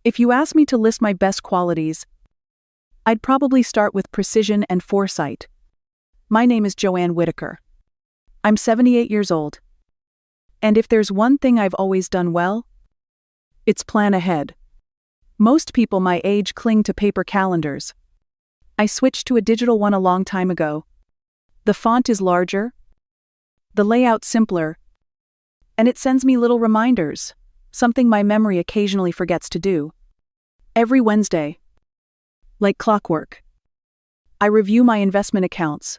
If you ask me to list my best qualities, I'd probably start with precision and foresight. My name is Joanne Whitaker. I'm 78 years old. And if there's one thing I've always done well, it's plan ahead. Most people my age cling to paper calendars. I switched to a digital one a long time ago. The font is larger, the layout simpler, and it sends me little reminders, something my memory occasionally forgets to do. Every Wednesday, like clockwork, I review my investment accounts.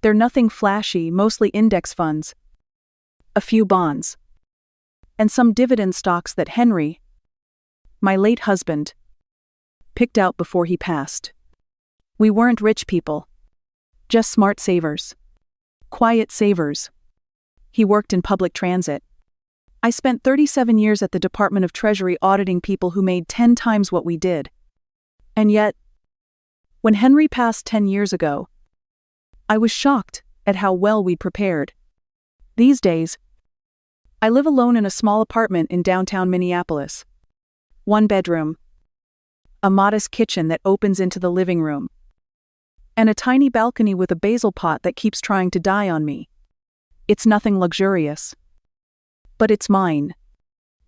They're nothing flashy, mostly index funds, a few bonds, and some dividend stocks that Henry, my late husband, picked out before he passed. We weren't rich people, just smart savers. Quiet savers. He worked in public transit. I spent 37 years at the Department of Treasury auditing people who made 10 times what we did. And yet, when Henry passed 10 years ago, I was shocked at how well we'd prepared. These days, I live alone in a small apartment in downtown Minneapolis. 1 bedroom, a modest kitchen that opens into the living room, and a tiny balcony with a basil pot that keeps trying to die on me. It's nothing luxurious, but it's mine,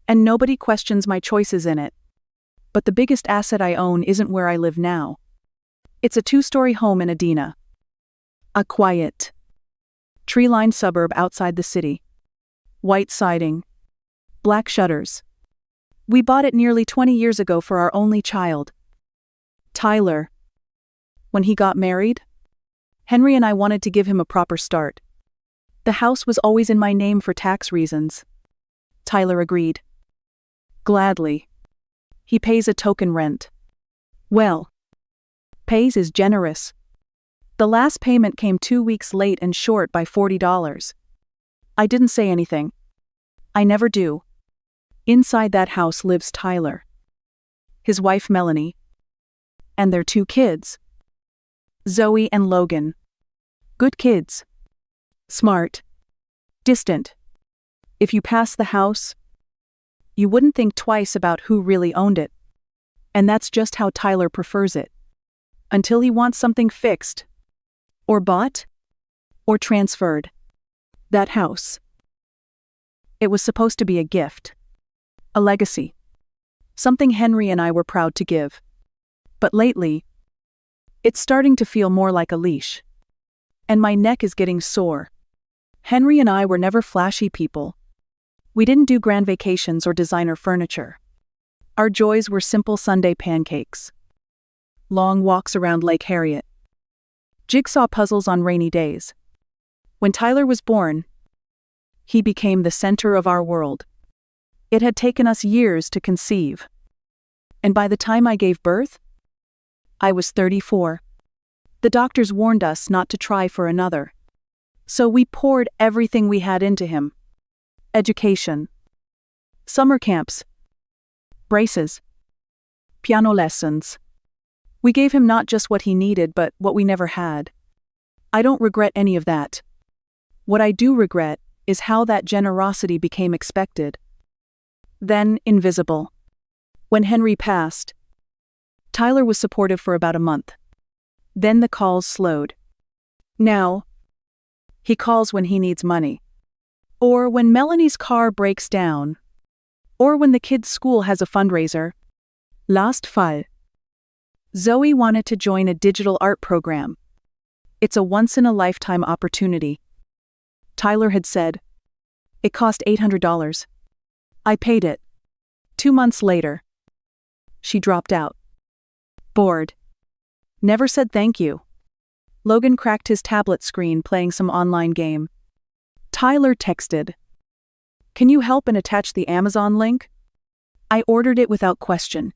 and nobody questions my choices in it. But the biggest asset I own isn't where I live now. It's a 2-story home in Edina, a quiet, tree-lined suburb outside the city. White siding, black shutters. We bought it nearly 20 years ago for our only child, Tyler. When he got married, Henry and I wanted to give him a proper start. The house was always in my name for tax reasons. Tyler agreed. Gladly. He pays a token rent. Well, pays is generous. The last payment came 2 weeks late and short by $40. I didn't say anything. I never do. Inside that house lives Tyler, his wife Melanie, and their 2 kids, Zoe and Logan. Good kids. Smart. Distant. If you pass the house, you wouldn't think twice about who really owned it. And that's just how Tyler prefers it. Until he wants something fixed, or bought, or transferred. That house. It was supposed to be a gift. A legacy. Something Henry and I were proud to give. But lately, it's starting to feel more like a leash. And my neck is getting sore. Henry and I were never flashy people. We didn't do grand vacations or designer furniture. Our joys were simple Sunday pancakes, long walks around Lake Harriet, jigsaw puzzles on rainy days. When Tyler was born, he became the center of our world. It had taken us years to conceive. And by the time I gave birth, I was 34. The doctors warned us not to try for another. So we poured everything we had into him. Education, summer camps, braces, piano lessons. We gave him not just what he needed, but what we never had. I don't regret any of that. What I do regret is how that generosity became expected, then invisible. When Henry passed, Tyler was supportive for about a month. Then the calls slowed. Now, he calls when he needs money. Or when Melanie's car breaks down. Or when the kids' school has a fundraiser. Last fall, Zoe wanted to join a digital art program. It's a once-in-a-lifetime opportunity. Tyler had said, it cost $800. I paid it. 2 months later, she dropped out. Bored. Never said thank you. Logan cracked his tablet screen playing some online game. Tyler texted, "Can you help and attach the Amazon link?" I ordered it without question.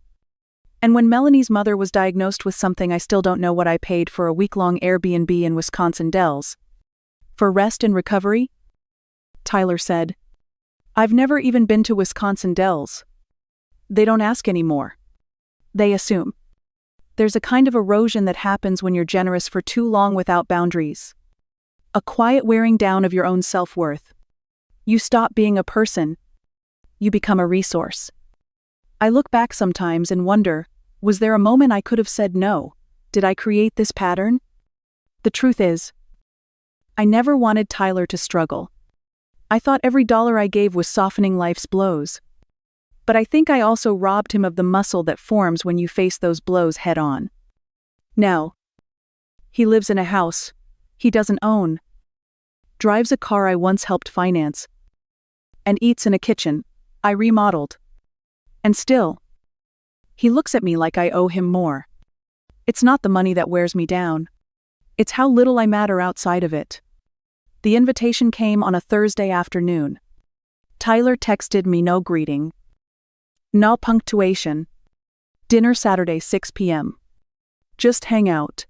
And when Melanie's mother was diagnosed with something I still don't know what I paid for a week-long Airbnb in Wisconsin Dells, for rest and recovery, Tyler said, "I've never even been to Wisconsin Dells." They don't ask anymore. They assume. There's a kind of erosion that happens when you're generous for too long without boundaries. A quiet wearing down of your own self-worth. You stop being a person. You become a resource. I look back sometimes and wonder, was there a moment I could have said no? Did I create this pattern? The truth is, I never wanted Tyler to struggle. I thought every dollar I gave was softening life's blows. But I think I also robbed him of the muscle that forms when you face those blows head on. Now, he lives in a house he doesn't own, drives a car I once helped finance, and eats in a kitchen I remodeled. And still, he looks at me like I owe him more. It's not the money that wears me down. It's how little I matter outside of it. The invitation came on a Thursday afternoon. Tyler texted me no greeting, no punctuation. Dinner Saturday 6 p.m. Just hang out.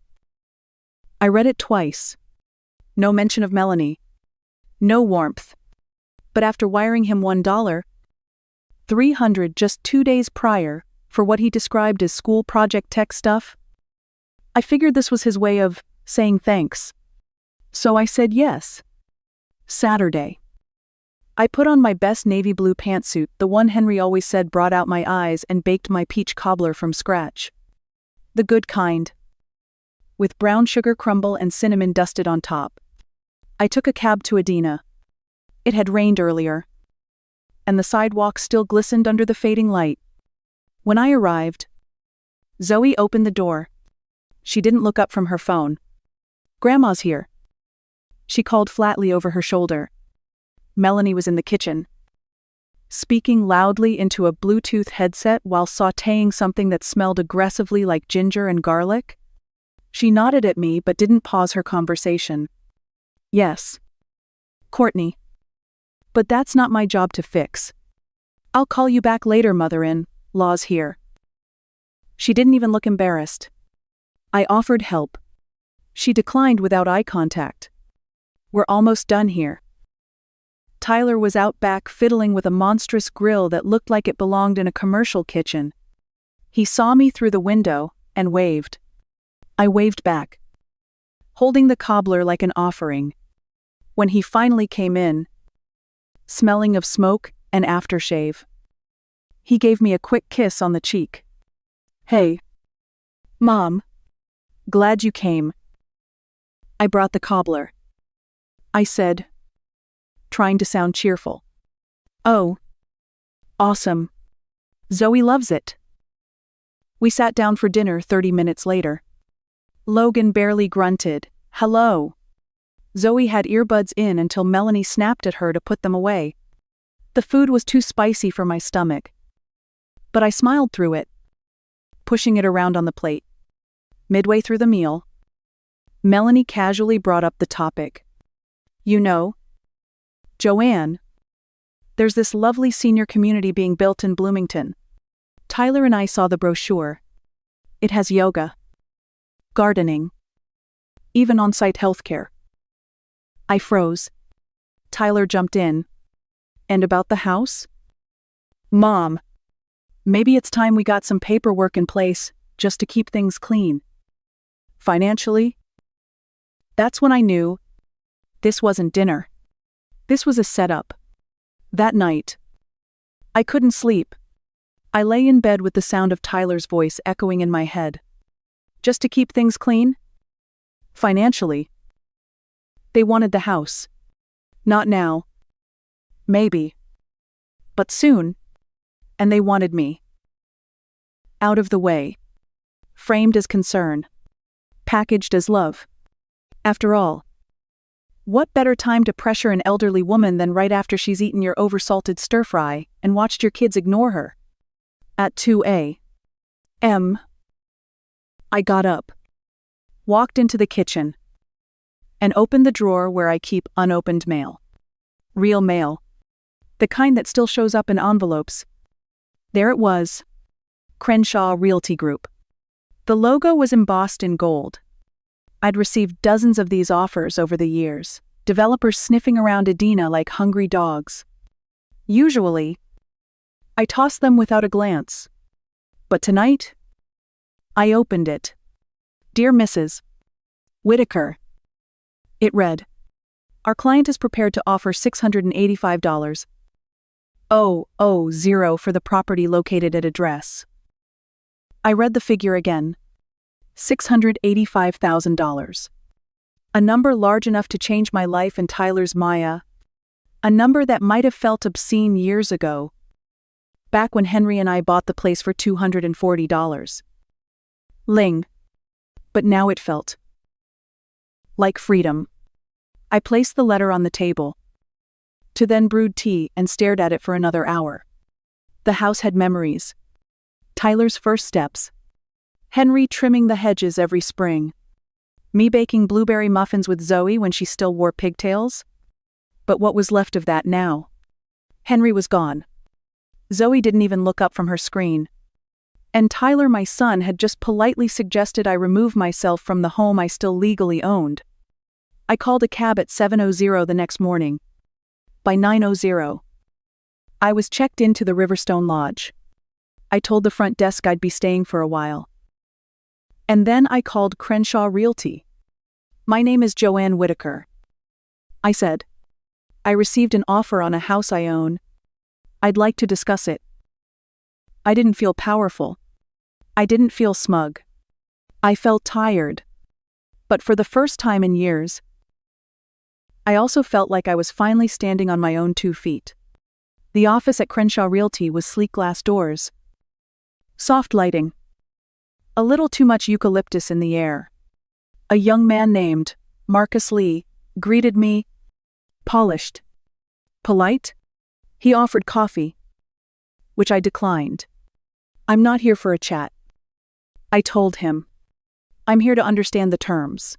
I read it twice. No mention of Melanie. No warmth. But after wiring him $1,300 just 2 days prior for what he described as school project tech stuff, I figured this was his way of saying thanks. So I said yes. Saturday. I put on my best navy blue pantsuit, the one Henry always said brought out my eyes, and baked my peach cobbler from scratch. The good kind. With brown sugar crumble and cinnamon dusted on top. I took a cab to Edina. It had rained earlier, and the sidewalk still glistened under the fading light. When I arrived, Zoe opened the door. She didn't look up from her phone. "Grandma's here," she called flatly over her shoulder. Melanie was in the kitchen, speaking loudly into a Bluetooth headset while sautéing something that smelled aggressively like ginger and garlic. She nodded at me but didn't pause her conversation. "Yes, Courtney. But that's not my job to fix. I'll call you back later, mother-in-law's here." She didn't even look embarrassed. I offered help. She declined without eye contact. "We're almost done here." Tyler was out back fiddling with a monstrous grill that looked like it belonged in a commercial kitchen. He saw me through the window and waved. I waved back, holding the cobbler like an offering. When he finally came in, smelling of smoke and aftershave, he gave me a quick kiss on the cheek. "Hey, Mom. Glad you came. I brought the cobbler," I said, trying to sound cheerful. "Oh, awesome. Zoe loves it." We sat down for dinner 30 minutes later. Logan barely grunted, "Hello." Zoe had earbuds in until Melanie snapped at her to put them away. The food was too spicy for my stomach, but I smiled through it, pushing it around on the plate. Midway through the meal, Melanie casually brought up the topic. "You know, Joanne, there's this lovely senior community being built in Bloomington. Tyler and I saw the brochure. It has yoga, gardening, even on-site healthcare." I froze. Tyler jumped in. "And about the house?" "Mom, maybe it's time we got some paperwork in place just to keep things clean. Financially?" That's when I knew this wasn't dinner. This was a setup. That night, I couldn't sleep. I lay in bed with the sound of Tyler's voice echoing in my head. Just to keep things clean? Financially. They wanted the house. Not now. Maybe. But soon. And they wanted me. Out of the way. Framed as concern. Packaged as love. After all, what better time to pressure an elderly woman than right after she's eaten your oversalted stir-fry and watched your kids ignore her? At 2 a.m., I got up, walked into the kitchen, and opened the drawer where I keep unopened mail. Real mail. The kind that still shows up in envelopes. There it was. Crenshaw Realty Group. The logo was embossed in gold. I'd received dozens of these offers over the years, developers sniffing around Edina like hungry dogs. Usually, I tossed them without a glance. But tonight, I opened it. "Dear Mrs. Whitaker," it read. "Our client is prepared to offer $685. $600,000 for the property located at address. I read the figure again. $685,000. A number large enough to change my life and Tyler's Maya. A number that might have felt obscene years ago, back when Henry and I bought the place for $240. Ling. But now it felt like freedom. I placed the letter on the table, to then brewed tea and stared at it for another hour. The house had memories. Tyler's first steps. Henry trimming the hedges every spring. Me baking blueberry muffins with Zoe when she still wore pigtails. But what was left of that now? Henry was gone. Zoe didn't even look up from her screen. And Tyler, my son, had just politely suggested I remove myself from the home I still legally owned. I called a cab at 7:00 the next morning. By 9:00, I was checked into the Riverstone Lodge. I told the front desk I'd be staying for a while. And then I called Crenshaw Realty. "My name is Joanne Whitaker," I said. "I received an offer on a house I own. I'd like to discuss it." I didn't feel powerful. I didn't feel smug. I felt tired. But for the first time in years, I also felt like I was finally standing on my own 2 feet. The office at Crenshaw Realty was sleek glass doors, soft lighting, a little too much eucalyptus in the air. A young man named Marcus Lee greeted me, polished, polite. He offered coffee, which I declined. "I'm not here for a chat," I told him. "I'm here to understand the terms."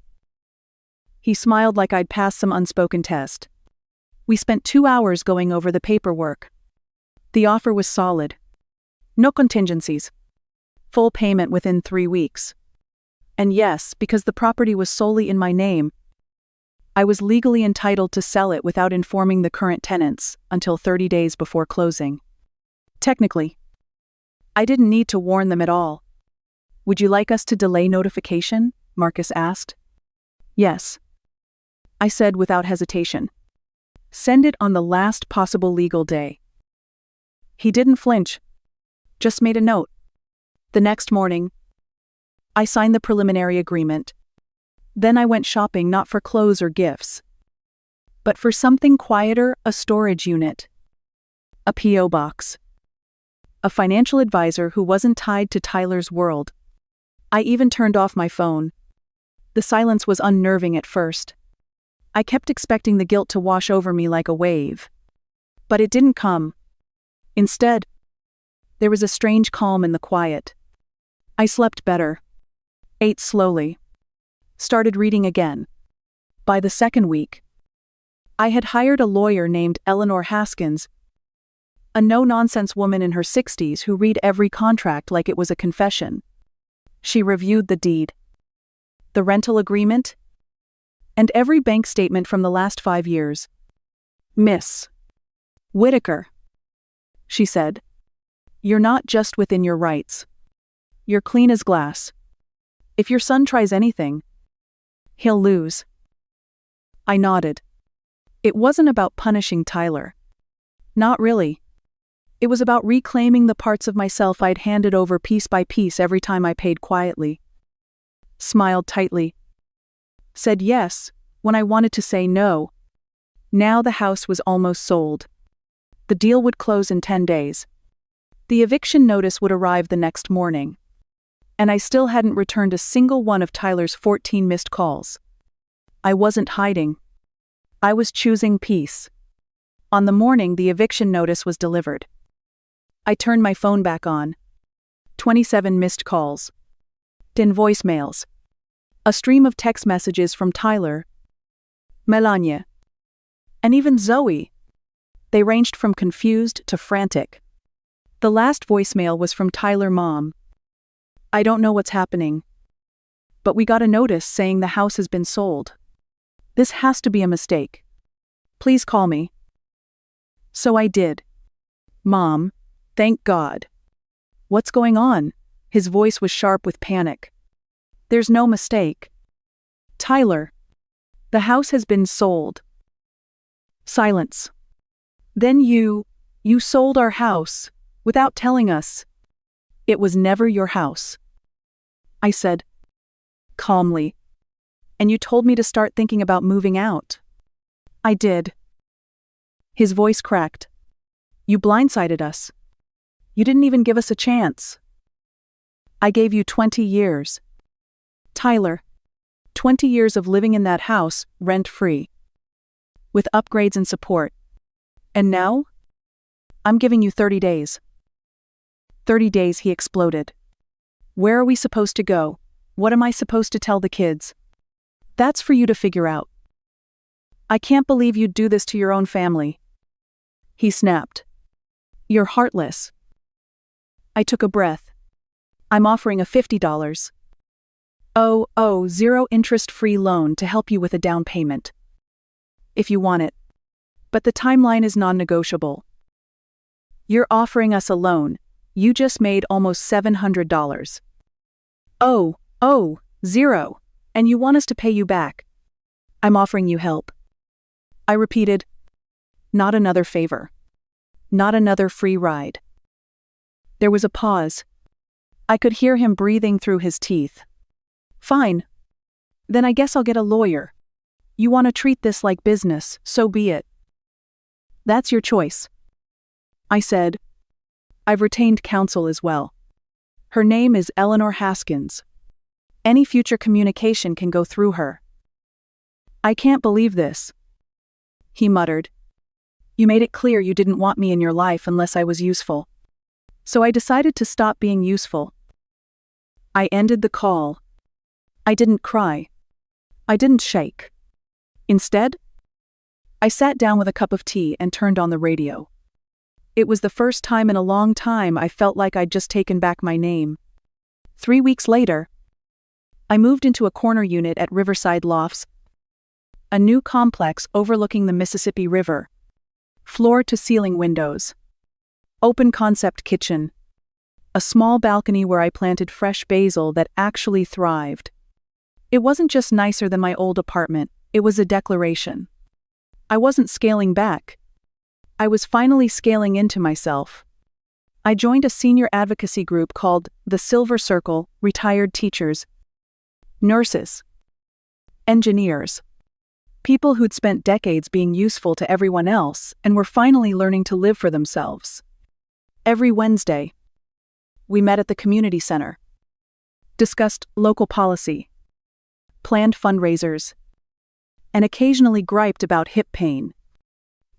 He smiled like I'd passed some unspoken test. We spent 2 hours going over the paperwork. The offer was solid. No contingencies. Full payment within 3 weeks. And yes, because the property was solely in my name, I was legally entitled to sell it without informing the current tenants until 30 days before closing. Technically, I didn't need to warn them at all. "Would you like us to delay notification?" Marcus asked. "Yes," I said without hesitation. "Send it on the last possible legal day." He didn't flinch, just made a note. The next morning, I signed the preliminary agreement. Then I went shopping not for clothes or gifts, but for something quieter, a storage unit, a P.O. box, a financial advisor who wasn't tied to Tyler's world. I even turned off my phone. The silence was unnerving at first. I kept expecting the guilt to wash over me like a wave. But it didn't come. Instead, there was a strange calm in the quiet. I slept better, ate slowly, started reading again. By the second week, I had hired a lawyer named Eleanor Haskins, a no-nonsense woman in her 60s who read every contract like it was a confession. She reviewed the deed, the rental agreement, and every bank statement from the last 5 years. "Miss Whitaker," she said, "you're not just within your rights. You're clean as glass. If your son tries anything, he'll lose." I nodded. It wasn't about punishing Tyler. Not really. It was about reclaiming the parts of myself I'd handed over piece by piece every time I paid quietly. Smiled tightly. Said yes when I wanted to say no. Now the house was almost sold. The deal would close in 10 days. The eviction notice would arrive the next morning. And I still hadn't returned a single one of Tyler's 14 missed calls. I wasn't hiding. I was choosing peace. On the morning the eviction notice was delivered, I turned my phone back on. 27 missed calls. 10 voicemails. A stream of text messages from Tyler, Melania, and even Zoe. They ranged from confused to frantic. The last voicemail was from Tyler's mom. "I don't know what's happening, but we got a notice saying the house has been sold. This has to be a mistake. Please call me." So I did. "Mom, thank God." "What's going on?" His voice was sharp with panic. "There's no mistake. Tyler, the house has been sold." Silence. Then You sold our house without telling us. It was never your house, I said calmly. And you told me to start thinking about moving out. I did. His voice cracked. You blindsided us. You didn't even give us a chance. I gave you 20 years. Tyler, 20 years of living in that house, rent-free. With upgrades and support. And now? I'm giving you 30 days. 30 days, he exploded. Where are we supposed to go? What am I supposed to tell the kids? That's for you to figure out. I can't believe you'd do this to your own family. He snapped. You're heartless. I took a breath. I'm offering a $50. Zero interest-free loan to help you with a down payment. If you want it. But the timeline is non-negotiable. You're offering us a loan. You just made almost $700. Zero. And you want us to pay you back. I'm offering you help. I repeated. Not another favor. Not another free ride. There was a pause. I could hear him breathing through his teeth. Fine. Then I guess I'll get a lawyer. You want to treat this like business, so be it. That's your choice. I said. I've retained counsel as well. Her name is Eleanor Haskins. Any future communication can go through her. I can't believe this. He muttered. You made it clear you didn't want me in your life unless I was useful. So I decided to stop being useful. I ended the call. I didn't cry. I didn't shake. Instead, I sat down with a cup of tea and turned on the radio. It was the first time in a long time I felt like I'd just taken back my name. 3 weeks later, I moved into a corner unit at Riverside Lofts, a new complex overlooking the Mississippi River. Floor-to-ceiling windows. Open concept kitchen. A small balcony where I planted fresh basil that actually thrived. It wasn't just nicer than my old apartment, it was a declaration. I wasn't scaling back. I was finally scaling into myself. I joined a senior advocacy group called the Silver Circle, retired teachers, nurses, engineers, people who'd spent decades being useful to everyone else and were finally learning to live for themselves. Every Wednesday, we met at the community center, discussed local policy, planned fundraisers, and occasionally griped about hip pain.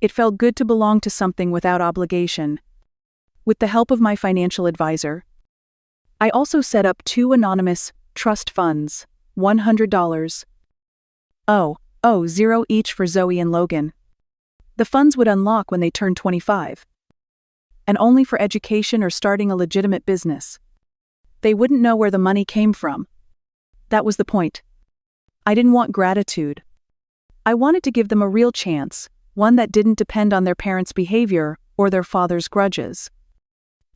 It felt good to belong to something without obligation. With the help of my financial advisor, I also set up 2 anonymous trust funds, $100. Zero each for Zoe and Logan. The funds would unlock when they turned 25. And only for education or starting a legitimate business. They wouldn't know where the money came from. That was the point. I didn't want gratitude. I wanted to give them a real chance, one that didn't depend on their parents' behavior or their father's grudges.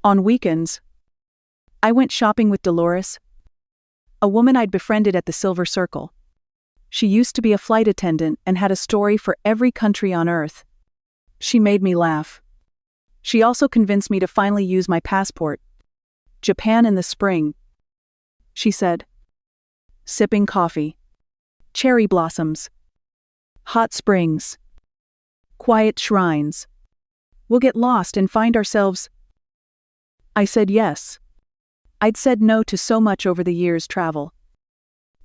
On weekends, I went shopping with Dolores, a woman I'd befriended at the Silver Circle. She used to be a flight attendant and had a story for every country on Earth. She made me laugh. She also convinced me to finally use my passport. Japan in the spring, she said. Sipping coffee. Cherry blossoms. Hot springs. Quiet shrines. We'll get lost and find ourselves. I said yes. I'd said no to so much over the years' travel.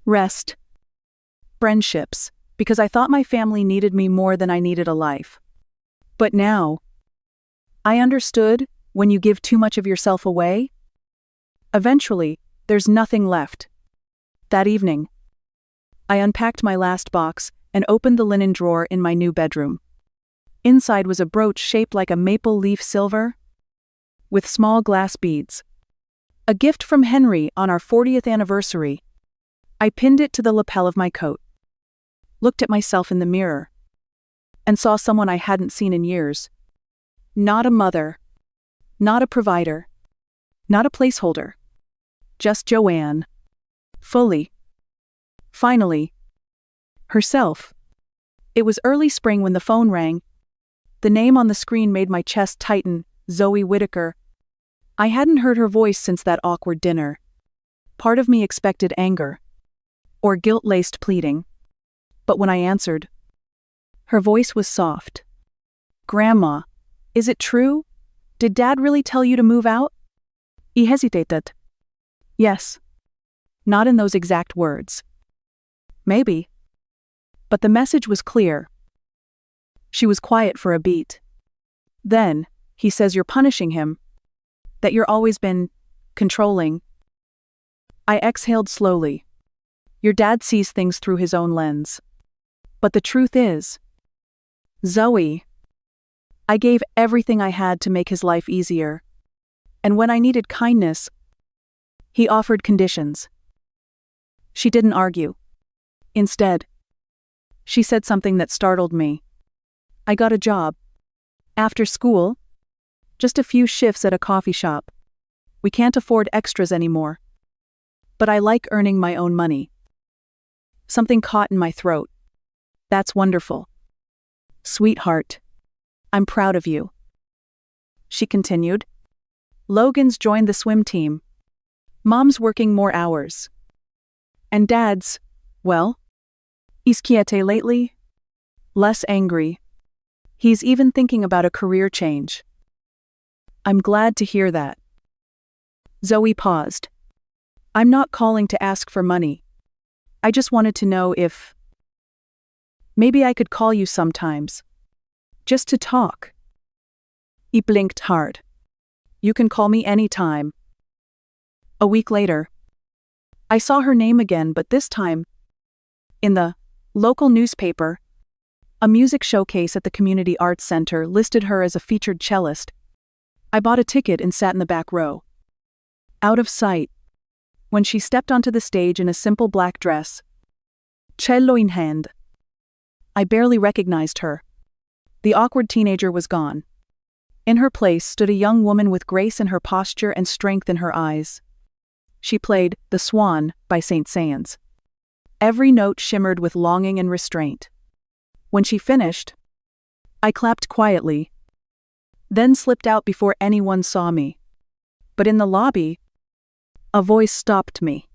Rest. Friendships, because I thought my family needed me more than I needed a life. But now, I understood, when you give too much of yourself away, eventually, there's nothing left. That evening, I unpacked my last box and opened the linen drawer in my new bedroom. Inside was a brooch shaped like a maple leaf silver, with small glass beads. A gift from Henry on our 40th anniversary. I pinned it to the lapel of my coat, looked at myself in the mirror, and saw someone I hadn't seen in years. Not a mother, not a provider, not a placeholder. Just Joanne. Fully. Finally. Herself. It was early spring when the phone rang. The name on the screen made my chest tighten, Zoe Whittaker. I hadn't heard her voice since that awkward dinner. Part of me expected anger. Or guilt-laced pleading. But when I answered, her voice was soft. Grandma, is it true? Did Dad really tell you to move out? He hesitated. Yes. Not in those exact words. Maybe. But the message was clear. She was quiet for a beat. Then, he says you're punishing him. That you're always been controlling. I exhaled slowly. Your dad sees things through his own lens. But the truth is, Zoe, I gave everything I had to make his life easier. And when I needed kindness, he offered conditions. She didn't argue. Instead, she said something that startled me. I got a job. After school, just a few shifts at a coffee shop. We can't afford extras anymore. But I like earning my own money. Something caught in my throat. That's wonderful. Sweetheart, I'm proud of you. She continued. Logan's joined the swim team. Mom's working more hours. And Dad's, well, he's quiete lately. Less angry. He's even thinking about a career change. I'm glad to hear that. Zoe paused. I'm not calling to ask for money. I just wanted to know if maybe I could call you sometimes. Just to talk. He blinked hard. You can call me anytime. A week later, I saw her name again, but this time, in the local newspaper. A music showcase at the Community Arts Center listed her as a featured cellist. I bought a ticket and sat in the back row. Out of sight. When she stepped onto the stage in a simple black dress, cello in hand, I barely recognized her. The awkward teenager was gone. In her place stood a young woman with grace in her posture and strength in her eyes. She played The Swan by St. Saëns. Every note shimmered with longing and restraint. When she finished, I clapped quietly, then slipped out before anyone saw me. But in the lobby, a voice stopped me.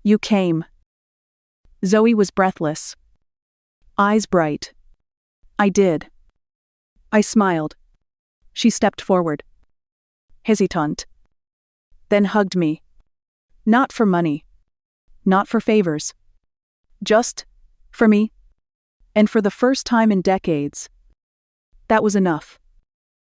You came. Zoe was breathless. Eyes bright. I did. I smiled. She stepped forward. Hesitant. Then hugged me. Not for money. Not for favors. Just for me. And for the first time in decades, that was enough.